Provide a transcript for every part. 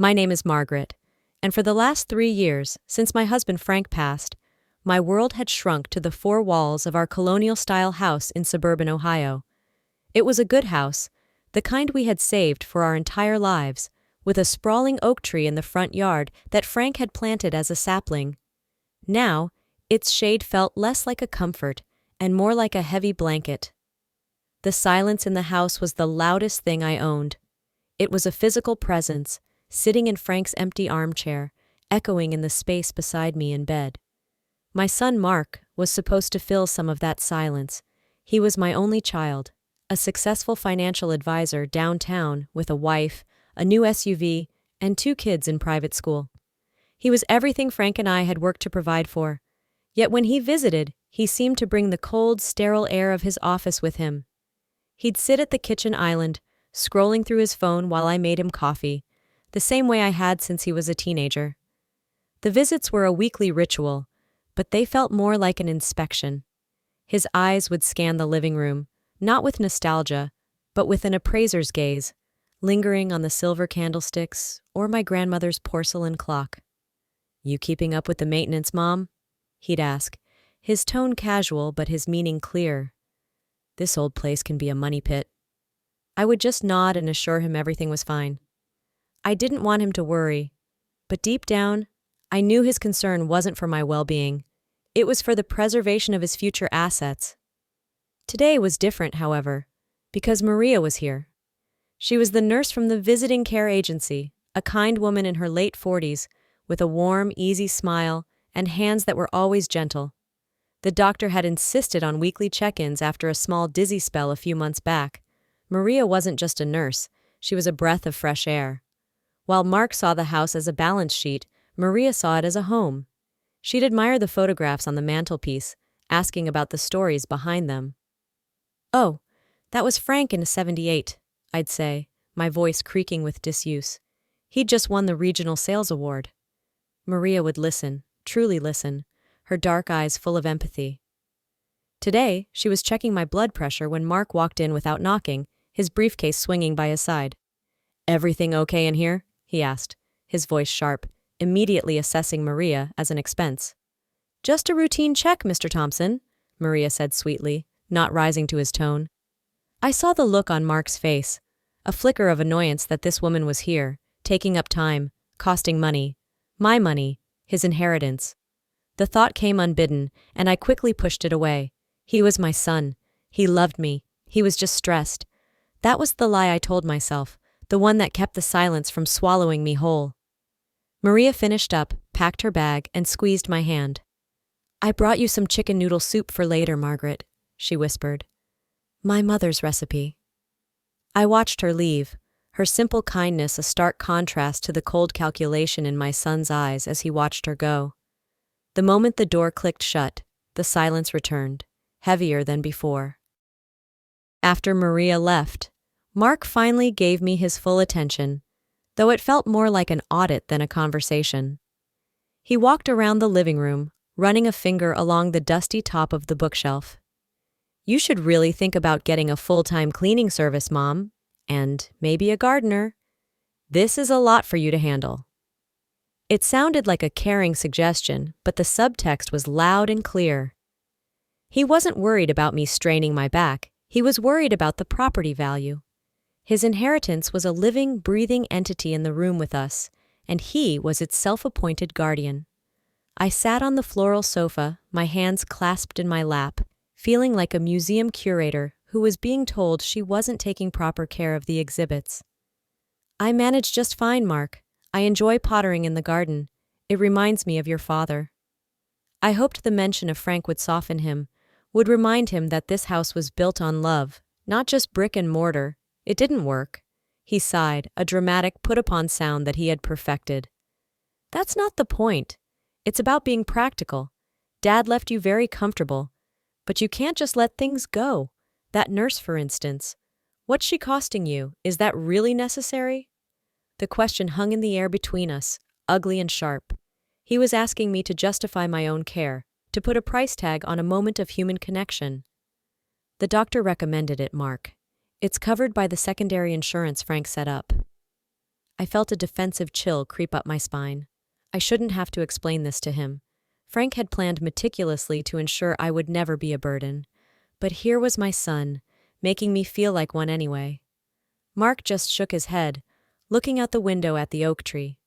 My name is Margaret, and for the last 3 years, since my husband Frank passed, my world had shrunk to the four walls of our colonial-style house in suburban Ohio. It was a good house, the kind we had saved for our entire lives, with a sprawling oak tree in the front yard that Frank had planted as a sapling. Now, its shade felt less like a comfort and more like a heavy blanket. The silence in the house was the loudest thing I owned. It was a physical presence, sitting in Frank's empty armchair, echoing in the space beside me in bed. My son Mark was supposed to fill some of that silence. He was my only child, a successful financial advisor downtown with a wife, a new SUV, and 2 kids in private school. He was everything Frank and I had worked to provide for. Yet when he visited, he seemed to bring the cold, sterile air of his office with him. He'd sit at the kitchen island, scrolling through his phone while I made him coffee, the same way I had since he was a teenager. The visits were a weekly ritual, but they felt more like an inspection. His eyes would scan the living room, not with nostalgia, but with an appraiser's gaze, lingering on the silver candlesticks or my grandmother's porcelain clock. "You keeping up with the maintenance, Mom?" he'd ask, his tone casual but his meaning clear. "This old place can be a money pit." I would just nod and assure him everything was fine. I didn't want him to worry, but deep down, I knew his concern wasn't for my well-being. It was for the preservation of his future assets. Today was different, however, because Maria was here. She was the nurse from the visiting care agency, a kind woman in her late 40s, with a warm, easy smile and hands that were always gentle. The doctor had insisted on weekly check-ins after a small dizzy spell a few months back. Maria wasn't just a nurse, she was a breath of fresh air. While Mark saw the house as a balance sheet, Maria saw it as a home. She'd admire the photographs on the mantelpiece, asking about the stories behind them. "Oh, that was Frank in '78, I'd say, my voice creaking with disuse. He'd just won the regional sales award." Maria would listen, truly listen, her dark eyes full of empathy. Today, she was checking my blood pressure when Mark walked in without knocking, his briefcase swinging by his side. "Everything okay in here?" he asked, his voice sharp, immediately assessing Maria as an expense. "Just a routine check, Mr. Thompson," Maria said sweetly, not rising to his tone. I saw the look on Mark's face, a flicker of annoyance that this woman was here, taking up time, costing money. My money, his inheritance. The thought came unbidden, and I quickly pushed it away. He was my son. He loved me. He was just stressed. That was the lie I told myself, the one that kept the silence from swallowing me whole. Maria finished up, packed her bag, and squeezed my hand. "I brought you some chicken noodle soup for later, Margaret," she whispered. "My mother's recipe." I watched her leave, her simple kindness a stark contrast to the cold calculation in my son's eyes as he watched her go. The moment the door clicked shut, the silence returned, heavier than before. After Maria left, Mark finally gave me his full attention, though it felt more like an audit than a conversation. He walked around the living room, running a finger along the dusty top of the bookshelf. "You should really think about getting a full-time cleaning service, Mom, and maybe a gardener. This is a lot for you to handle." It sounded like a caring suggestion, but the subtext was loud and clear. He wasn't worried about me straining my back, he was worried about the property value. His inheritance was a living, breathing entity in the room with us, and he was its self-appointed guardian. I sat on the floral sofa, my hands clasped in my lap, feeling like a museum curator who was being told she wasn't taking proper care of the exhibits. "I manage just fine, Mark. I enjoy pottering in the garden. It reminds me of your father." I hoped the mention of Frank would soften him, would remind him that this house was built on love, not just brick and mortar. It didn't work. He sighed, a dramatic put-upon sound that he had perfected. "That's not the point. It's about being practical. Dad left you very comfortable, but you can't just let things go. That nurse, for instance. What's she costing you? Is that really necessary?" The question hung in the air between us, ugly and sharp. He was asking me to justify my own care, to put a price tag on a moment of human connection. "The doctor recommended it, Mark. It's covered by the secondary insurance Frank set up." I felt a defensive chill creep up my spine. I shouldn't have to explain this to him. Frank had planned meticulously to ensure I would never be a burden. But here was my son, making me feel like one anyway. Mark just shook his head, looking out the window at the oak tree.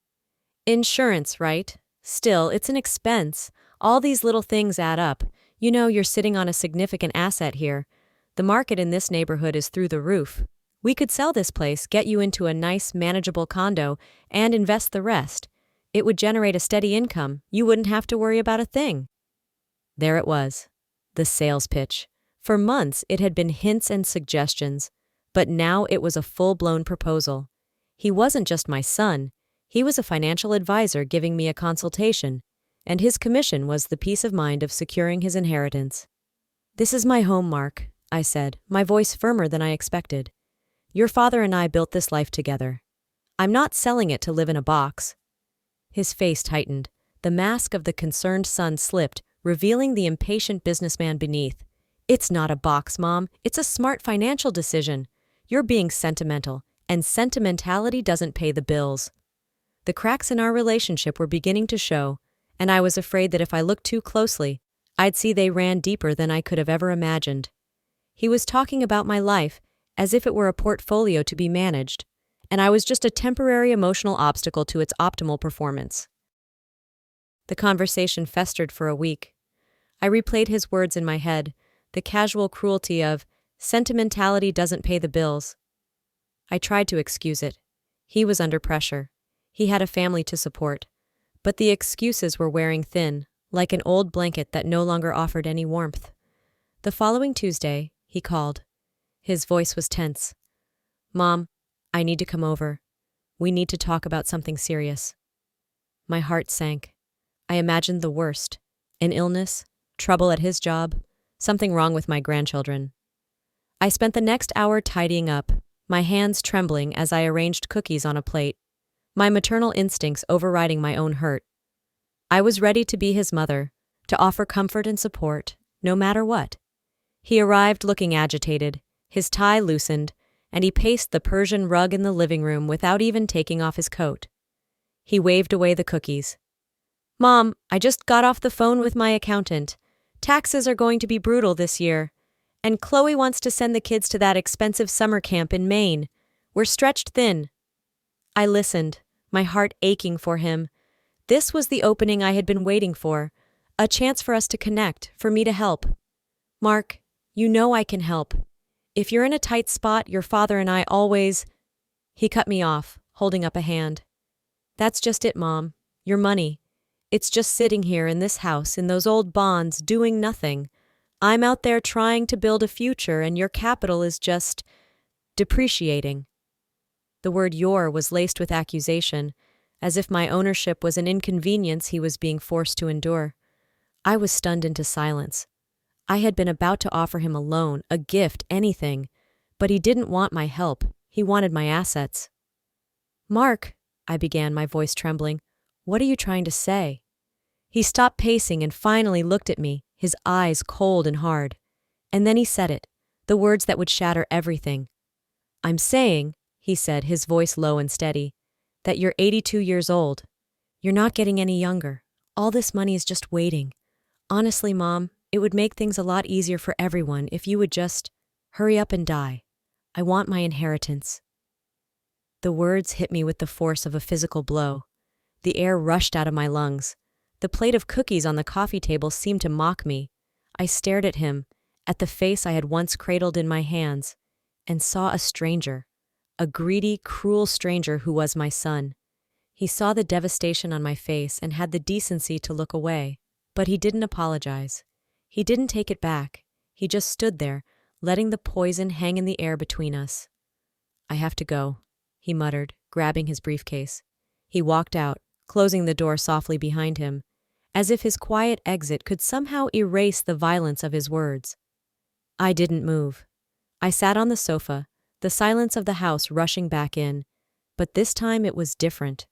Insurance, right? Still, it's an expense. All these little things add up. You know, you're sitting on a significant asset here. The market in this neighborhood is through the roof. We could sell this place, get you into a nice, manageable condo, and invest the rest. It would generate a steady income. You wouldn't have to worry about a thing. There it was. The sales pitch. For months, it had been hints and suggestions, but now it was a full-blown proposal. He wasn't just my son. He was a financial advisor giving me a consultation, and his commission was the peace of mind of securing his inheritance. "This is my home, Mark," I said, my voice firmer than I expected. "Your father and I built this life together. I'm not selling it to live in a box." His face tightened. The mask of the concerned son slipped, revealing the impatient businessman beneath. "It's not a box, Mom. It's a smart financial decision. You're being sentimental, and sentimentality doesn't pay the bills." The cracks in our relationship were beginning to show, and I was afraid that if I looked too closely, I'd see they ran deeper than I could have ever imagined. He was talking about my life as if it were a portfolio to be managed, and I was just a temporary emotional obstacle to its optimal performance. The conversation festered for a week. I replayed his words in my head, the casual cruelty of, "Sentimentality doesn't pay the bills." I tried to excuse it. He was under pressure. He had a family to support. But the excuses were wearing thin, like an old blanket that no longer offered any warmth. The following Tuesday, he called. His voice was tense. "Mom, I need to come over. We need to talk about something serious." My heart sank. I imagined the worst. An illness, trouble at his job, something wrong with my grandchildren. I spent the next hour tidying up, my hands trembling as I arranged cookies on a plate, my maternal instincts overriding my own hurt. I was ready to be his mother, to offer comfort and support, no matter what. He arrived looking agitated, his tie loosened, and he paced the Persian rug in the living room without even taking off his coat. He waved away the cookies. "Mom, I just got off the phone with my accountant. Taxes are going to be brutal this year. And Chloe wants to send the kids to that expensive summer camp in Maine. We're stretched thin." I listened, my heart aching for him. This was the opening I had been waiting for, a chance for us to connect, for me to help. "Mark, you know I can help. If you're in a tight spot, your father and I always—" He cut me off, holding up a hand. "That's just it, Mom. Your money. It's just sitting here in this house, in those old bonds, doing nothing. I'm out there trying to build a future, and your capital is just depreciating." The word "your" was laced with accusation, as if my ownership was an inconvenience he was being forced to endure. I was stunned into silence. I had been about to offer him a loan, a gift, anything, but he didn't want my help. He wanted my assets. "Mark," I began, my voice trembling, "what are you trying to say?" He stopped pacing and finally looked at me, his eyes cold and hard. And then he said it, the words that would shatter everything. "I'm saying," he said, his voice low and steady, "that you're 82 years old. You're not getting any younger. All this money is just waiting. Honestly, Mom, it would make things a lot easier for everyone if you would just hurry up and die. I want my inheritance." The words hit me with the force of a physical blow. The air rushed out of my lungs. The plate of cookies on the coffee table seemed to mock me. I stared at him, at the face I had once cradled in my hands, and saw a stranger, a greedy, cruel stranger who was my son. He saw the devastation on my face and had the decency to look away, but he didn't apologize. He didn't take it back. He just stood there, letting the poison hang in the air between us. "I have to go," he muttered, grabbing his briefcase. He walked out, closing the door softly behind him, as if his quiet exit could somehow erase the violence of his words. I didn't move. I sat on the sofa, the silence of the house rushing back in, but this time it was different.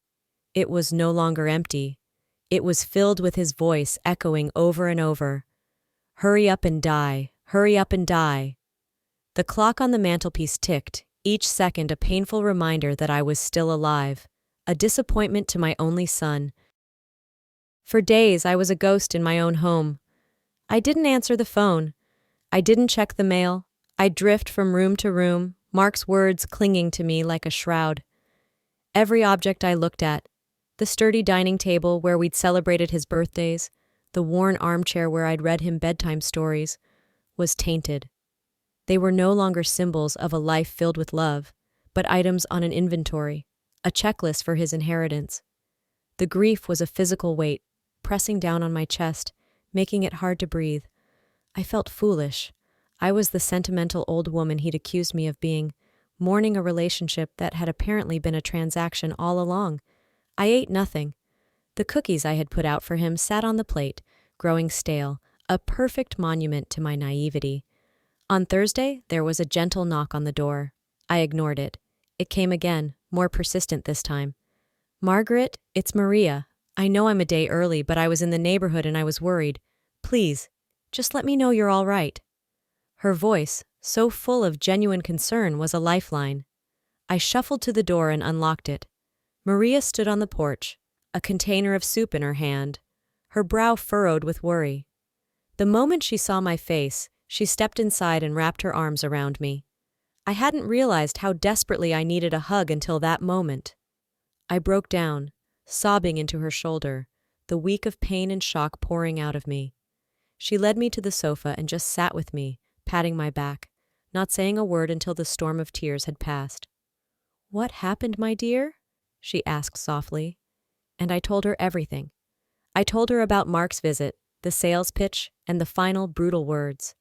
It was no longer empty. It was filled with his voice echoing over and over. "Hurry up and die, hurry up and die." The clock on the mantelpiece ticked, each second a painful reminder that I was still alive. a disappointment to my only son. For days, I was a ghost in my own home. I didn't answer the phone. I didn't check the mail. I'd drift from room to room, Mark's words clinging to me like a shroud. Every object I looked at, the sturdy dining table where we'd celebrated his birthdays, the worn armchair where I'd read him bedtime stories, was tainted. They were no longer symbols of a life filled with love, but items on an inventory, a checklist for his inheritance. The grief was a physical weight, pressing down on my chest, making it hard to breathe. I felt foolish. I was the sentimental old woman he'd accused me of being, mourning a relationship that had apparently been a transaction all along. I ate nothing. The cookies I had put out for him sat on the plate, growing stale, a perfect monument to my naivety. On Thursday, there was a gentle knock on the door. I ignored it. It came again, more persistent this time. "Margaret, it's Maria. I know I'm a day early, but I was in the neighborhood and I was worried. Please, just let me know you're all right." Her voice, so full of genuine concern, was a lifeline. I shuffled to the door and unlocked it. Maria stood on the porch, a container of soup in her hand, her brow furrowed with worry. The moment she saw my face, she stepped inside and wrapped her arms around me. I hadn't realized how desperately I needed a hug until that moment. I broke down, sobbing into her shoulder, the week of pain and shock pouring out of me. She led me to the sofa and just sat with me, patting my back, not saying a word until the storm of tears had passed. "What happened, my dear?" she asked softly. And I told her everything. I told her about Mark's visit, the sales pitch, and the final brutal words.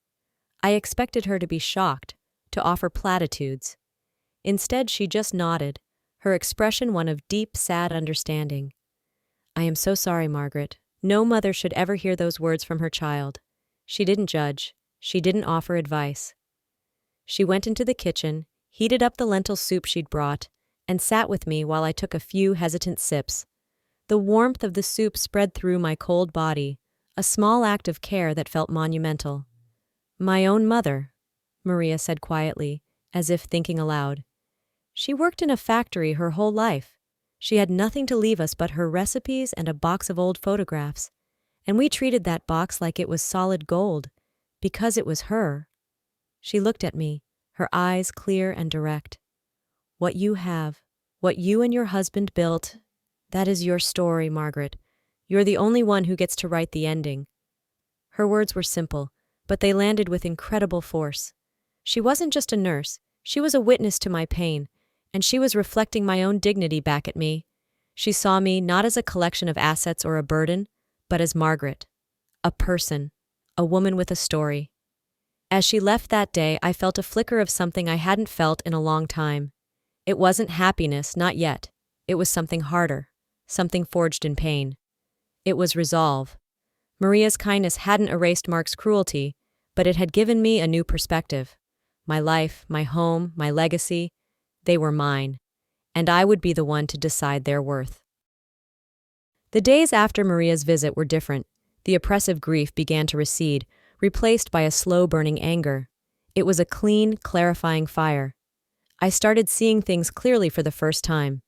I expected her to be shocked, to offer platitudes. Instead, she just nodded, her expression one of deep, sad understanding. "I am so sorry, Margaret. No mother should ever hear those words from her child." She didn't judge. She didn't offer advice. She went into the kitchen, heated up the lentil soup she'd brought, and sat with me while I took a few hesitant sips. The warmth of the soup spread through my cold body, a small act of care that felt monumental. "My own mother," Maria said quietly, as if thinking aloud. "She worked in a factory her whole life. She had nothing to leave us but her recipes and a box of old photographs. And we treated that box like it was solid gold, because it was her." She looked at me, her eyes clear and direct. "What you have, what you and your husband built, that is your story, Margaret. You're the only one who gets to write the ending." Her words were simple, but they landed with incredible force. She wasn't just a nurse, she was a witness to my pain, and she was reflecting my own dignity back at me. She saw me not as a collection of assets or a burden, but as Margaret, a person, a woman with a story. As she left that day, I felt a flicker of something I hadn't felt in a long time. It wasn't happiness, not yet. It was something harder, something forged in pain. It was resolve. Maria's kindness hadn't erased Mark's cruelty, but it had given me a new perspective. My life, my home, my legacy, they were mine, and I would be the one to decide their worth. The days after Maria's visit were different. The oppressive grief began to recede, replaced by a slow-burning anger. It was a clean, clarifying fire. I started seeing things clearly for the first time.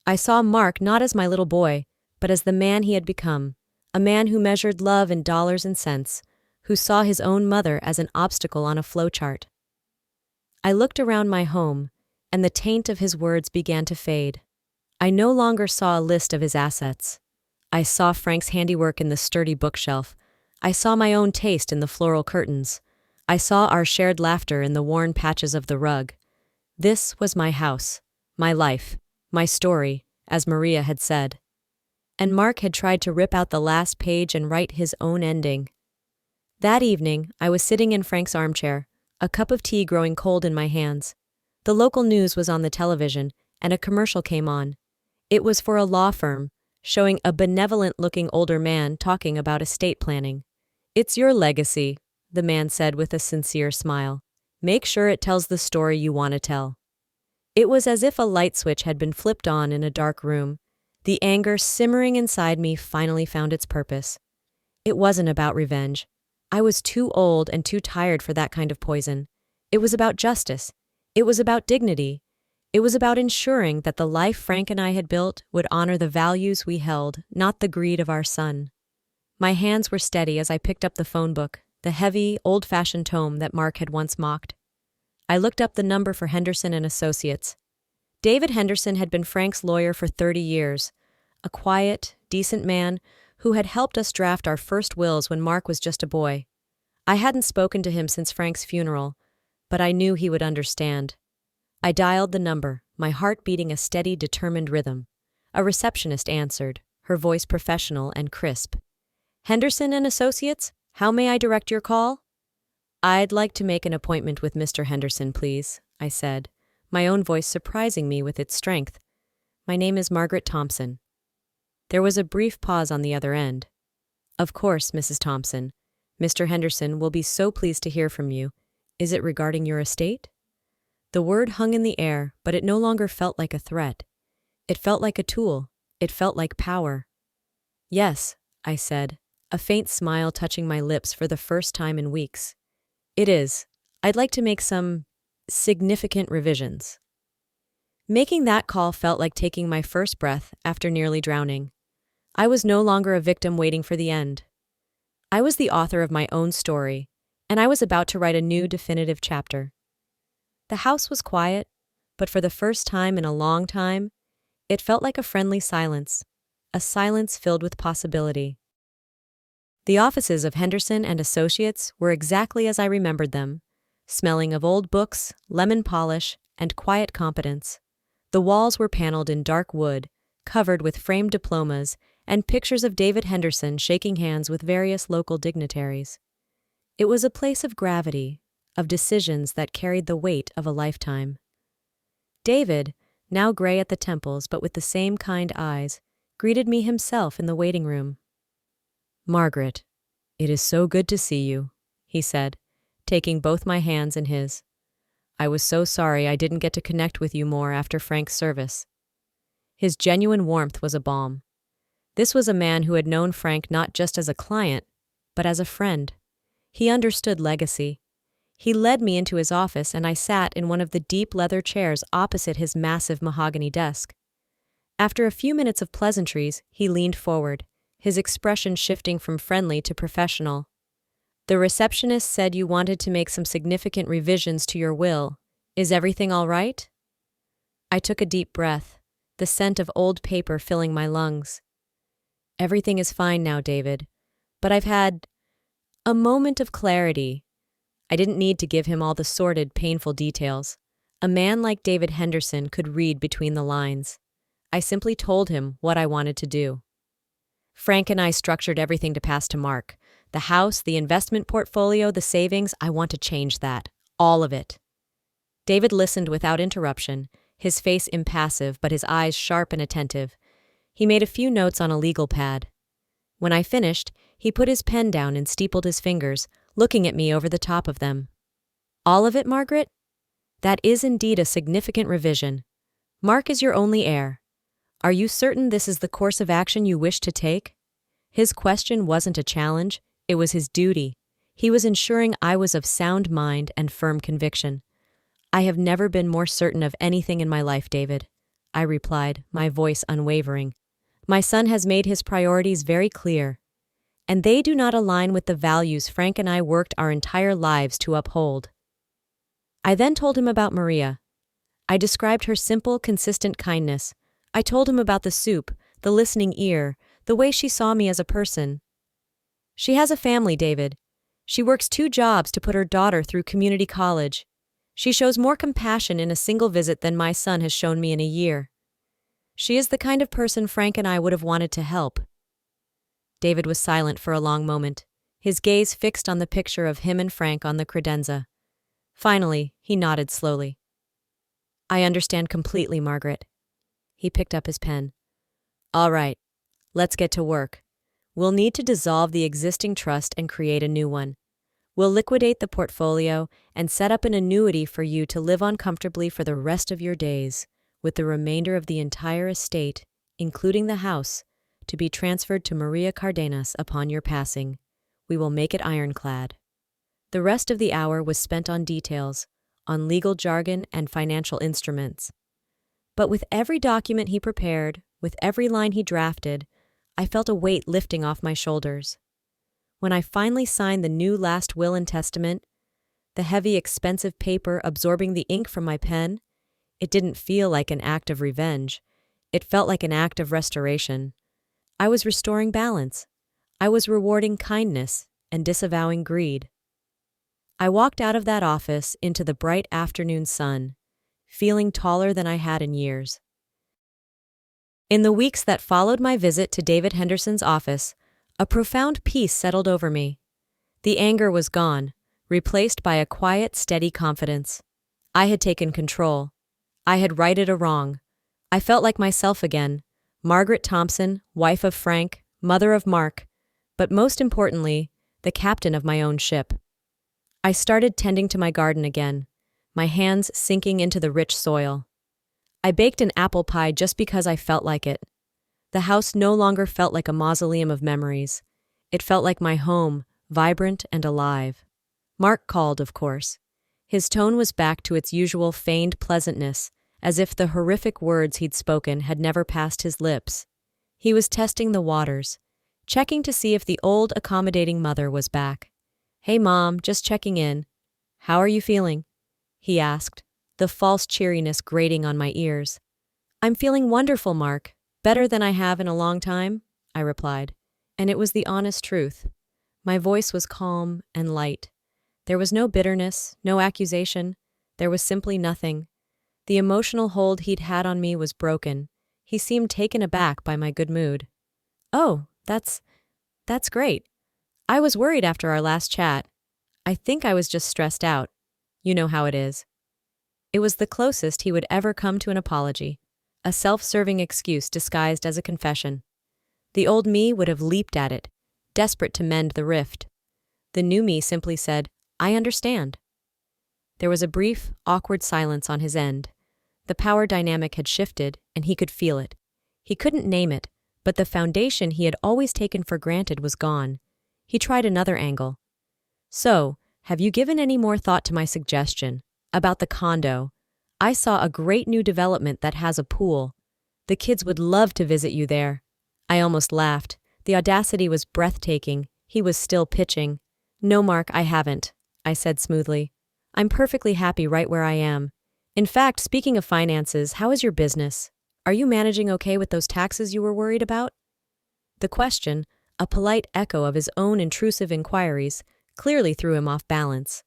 I saw Mark not as my little boy, but as the man he had become, a man who measured love in dollars and cents, who saw his own mother as an obstacle on a flowchart. I looked around my home, and the taint of his words began to fade. I no longer saw a list of his assets. I saw Frank's handiwork in the sturdy bookshelf. I saw my own taste in the floral curtains. I saw our shared laughter in the worn patches of the rug. This was my house, my life, my story, as Maria had said. And Mark had tried to rip out the last page and write his own ending. That evening, I was sitting in Frank's armchair, a cup of tea growing cold in my hands. The local news was on the television, and a commercial came on. It was for a law firm, showing a benevolent-looking older man talking about estate planning. "It's your legacy," the man said with a sincere smile. "Make sure it tells the story you want to tell." It was as if a light switch had been flipped on in a dark room. The anger simmering inside me finally found its purpose. It wasn't about revenge. I was too old and too tired for that kind of poison. It was about justice. It was about dignity. It was about ensuring that the life Frank and I had built would honor the values we held, not the greed of our son. My hands were steady as I picked up the phone book, the heavy, old-fashioned tome that Mark had once mocked. I looked up the number for Henderson and Associates. David Henderson had been Frank's lawyer for 30 years, a quiet, decent man who had helped us draft our first wills when Mark was just a boy. I hadn't spoken to him since Frank's funeral, but I knew he would understand. I dialed the number, my heart beating a steady, determined rhythm. A receptionist answered, her voice professional and crisp. "Henderson and Associates, how may I direct your call?" "I'd like to make an appointment with Mr. Henderson, please," I said, my own voice surprising me with its strength. "My name is Margaret Thompson." There was a brief pause on the other end. "Of course, Mrs. Thompson. Mr. Henderson will be so pleased to hear from you. Is it regarding your estate?" The word hung in the air, but it no longer felt like a threat. It felt like a tool. It felt like power. "Yes," I said, a faint smile touching my lips for the first time in weeks. "It is. I'd like to make some significant revisions." Making that call felt like taking my first breath after nearly drowning. I was no longer a victim waiting for the end. I was the author of my own story, and I was about to write a new definitive chapter. The house was quiet, but for the first time in a long time, it felt like a friendly silence, a silence filled with possibility. The offices of Henderson and Associates were exactly as I remembered them, smelling of old books, lemon polish, and quiet competence. The walls were paneled in dark wood, covered with framed diplomas and pictures of David Henderson shaking hands with various local dignitaries. It was a place of gravity, of decisions that carried the weight of a lifetime. David, now gray at the temples but with the same kind eyes, greeted me himself in the waiting room. "Margaret, it is so good to see you," he said, taking both my hands in his. "I was so sorry I didn't get to connect with you more after Frank's service." His genuine warmth was a balm. This was a man who had known Frank not just as a client, but as a friend. He understood legacy. He led me into his office and I sat in one of the deep leather chairs opposite his massive mahogany desk. After a few minutes of pleasantries, he leaned forward, his expression shifting from friendly to professional. "The receptionist said you wanted to make some significant revisions to your will. Is everything all right?" I took a deep breath, the scent of old paper filling my lungs. "Everything is fine now, David, but I've had a moment of clarity." I didn't need to give him all the sordid, painful details. A man like David Henderson could read between the lines. I simply told him what I wanted to do. "Frank and I structured everything to pass to Mark. The house, the investment portfolio, the savings, I want to change that. All of it." David listened without interruption, his face impassive but his eyes sharp and attentive. He made a few notes on a legal pad. When I finished, he put his pen down and steepled his fingers, looking at me over the top of them. "All of it, Margaret? That is indeed a significant revision. Mark is your only heir. Are you certain this is the course of action you wish to take?" His question wasn't a challenge, it was his duty. He was ensuring I was of sound mind and firm conviction. "I have never been more certain of anything in my life, David," I replied, my voice unwavering. "My son has made his priorities very clear, and they do not align with the values Frank and I worked our entire lives to uphold." I then told him about Maria. I described her simple, consistent kindness. I told him about the soup, the listening ear, the way she saw me as a person. "She has a family, David. She works 2 jobs to put her daughter through community college. She shows more compassion in a single visit than my son has shown me in a year. She is the kind of person Frank and I would have wanted to help." David was silent for a long moment, his gaze fixed on the picture of him and Frank on the credenza. Finally, he nodded slowly. "I understand completely, Margaret." He picked up his pen. "All right, let's get to work. We'll need to dissolve the existing trust and create a new one. We'll liquidate the portfolio and set up an annuity for you to live on comfortably for the rest of your days, with the remainder of the entire estate, including the house, to be transferred to Maria Cardenas upon your passing. We will make it ironclad." The rest of the hour was spent on details, on legal jargon and financial instruments. But with every document he prepared, with every line he drafted, I felt a weight lifting off my shoulders. When I finally signed the new last will and testament, the heavy, expensive paper absorbing the ink from my pen, it didn't feel like an act of revenge. It felt like an act of restoration. I was restoring balance. I was rewarding kindness and disavowing greed. I walked out of that office into the bright afternoon sun, feeling taller than I had in years. In the weeks that followed my visit to David Henderson's office, a profound peace settled over me. The anger was gone, replaced by a quiet, steady confidence. I had taken control. I had righted a wrong. I felt like myself again, Margaret Thompson, wife of Frank, mother of Mark, but most importantly, the captain of my own ship. I started tending to my garden again, my hands sinking into the rich soil. I baked an apple pie just because I felt like it. The house no longer felt like a mausoleum of memories. It felt like my home, vibrant and alive. Mark called, of course. His tone was back to its usual feigned pleasantness, as if the horrific words he'd spoken had never passed his lips. He was testing the waters, checking to see if the old accommodating mother was back. "Hey, Mom, just checking in. How are you feeling?" he asked, the false cheeriness grating on my ears. "I'm feeling wonderful, Mark. Better than I have in a long time," I replied. And it was the honest truth. My voice was calm and light. There was no bitterness, no accusation. There was simply nothing. The emotional hold he'd had on me was broken. He seemed taken aback by my good mood. "Oh, that's great. I was worried after our last chat. I think I was just stressed out. You know how it is." It was the closest he would ever come to an apology, a self-serving excuse disguised as a confession. The old me would have leaped at it, desperate to mend the rift. The new me simply said, "I understand." There was a brief, awkward silence on his end. The power dynamic had shifted, and he could feel it. He couldn't name it, but the foundation he had always taken for granted was gone. He tried another angle. "So, have you given any more thought to my suggestion about the condo? I saw a great new development that has a pool. The kids would love to visit you there." I almost laughed. The audacity was breathtaking. He was still pitching. "No, Mark, I haven't," I said smoothly. "I'm perfectly happy right where I am. In fact, speaking of finances, how is your business? Are you managing okay with those taxes you were worried about?" The question, a polite echo of his own intrusive inquiries, clearly threw him off balance.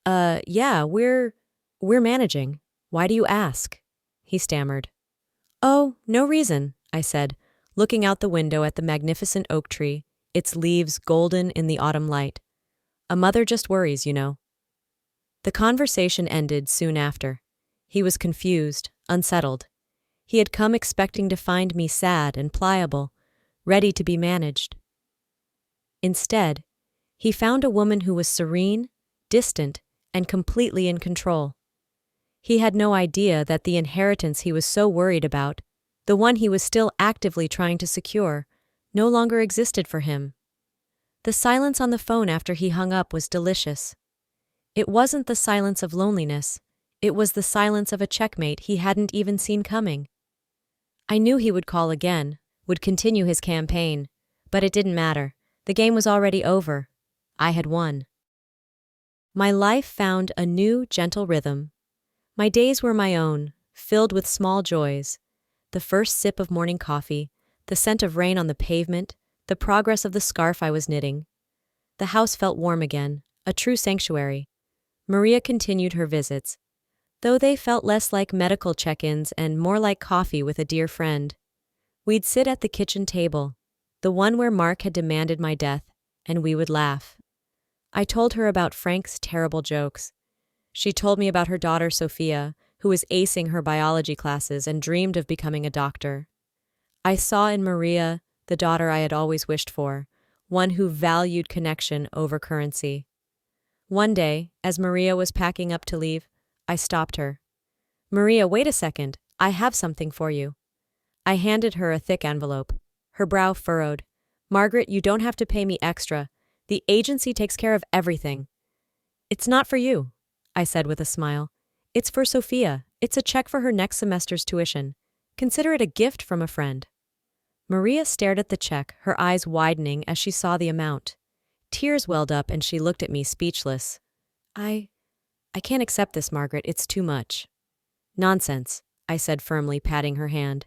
Yeah, we're managing. Why do you ask?" he stammered. "Oh, no reason," I said, looking out the window at the magnificent oak tree, its leaves golden in the autumn light. "A mother just worries, you know." The conversation ended soon after. He was confused, unsettled. He had come expecting to find me sad and pliable, ready to be managed. Instead, he found a woman who was serene, distant, and completely in control. He had no idea that the inheritance he was so worried about, the one he was still actively trying to secure, no longer existed for him. The silence on the phone after he hung up was delicious. It wasn't the silence of loneliness. It was the silence of a checkmate he hadn't even seen coming. I knew he would call again, would continue his campaign, but it didn't matter. The game was already over. I had won. My life found a new, gentle rhythm. My days were my own, filled with small joys. The first sip of morning coffee, the scent of rain on the pavement, the progress of the scarf I was knitting. The house felt warm again, a true sanctuary. Maria continued her visits, though they felt less like medical check-ins and more like coffee with a dear friend. We'd sit at the kitchen table, the one where Mark had demanded my death, and we would laugh. I told her about Frank's terrible jokes. She told me about her daughter Sophia, who was acing her biology classes and dreamed of becoming a doctor. I saw in Maria the daughter I had always wished for, one who valued connection over currency. One day, as Maria was packing up to leave, I stopped her. "Maria, wait a second. I have something for you." I handed her a thick envelope. Her brow furrowed. "Margaret, you don't have to pay me extra. The agency takes care of everything." "It's not for you," I said with a smile. It's for Sophia. It's a check for her next semester's tuition. Consider it a gift from a friend. Maria stared at the check, her eyes widening as she saw the amount. Tears welled up and she looked at me speechless. I can't accept this, Margaret. It's too much. Nonsense, I said firmly, patting her hand.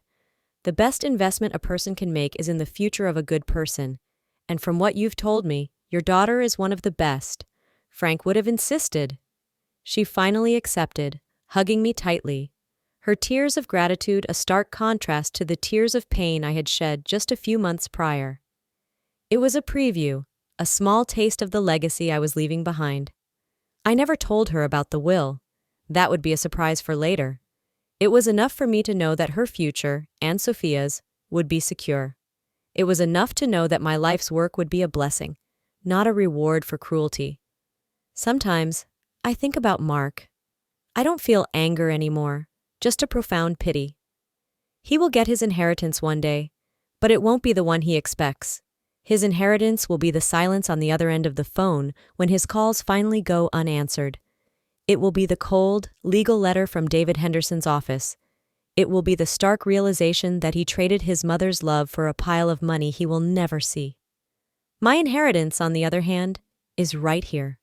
The best investment a person can make is in the future of a good person. And from what you've told me, your daughter is one of the best. Frank would have insisted. She finally accepted, hugging me tightly. Her tears of gratitude a stark contrast to the tears of pain I had shed just a few months prior. It was a preview, a small taste of the legacy I was leaving behind. I never told her about the will. That would be a surprise for later. It was enough for me to know that her future, and Sophia's, would be secure. It was enough to know that my life's work would be a blessing, not a reward for cruelty. Sometimes, I think about Mark. I don't feel anger anymore, just a profound pity. He will get his inheritance one day, but it won't be the one he expects. His inheritance will be the silence on the other end of the phone when his calls finally go unanswered. It will be the cold, legal letter from David Henderson's office. It will be the stark realization that he traded his mother's love for a pile of money he will never see. My inheritance, on the other hand, is right here.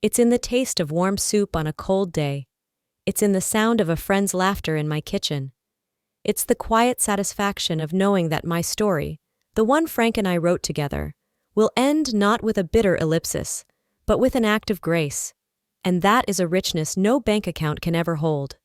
It's in the taste of warm soup on a cold day. It's in the sound of a friend's laughter in my kitchen. It's the quiet satisfaction of knowing that my story, the one Frank and I wrote together, will end not with a bitter ellipsis, but with an act of grace. And that is a richness no bank account can ever hold.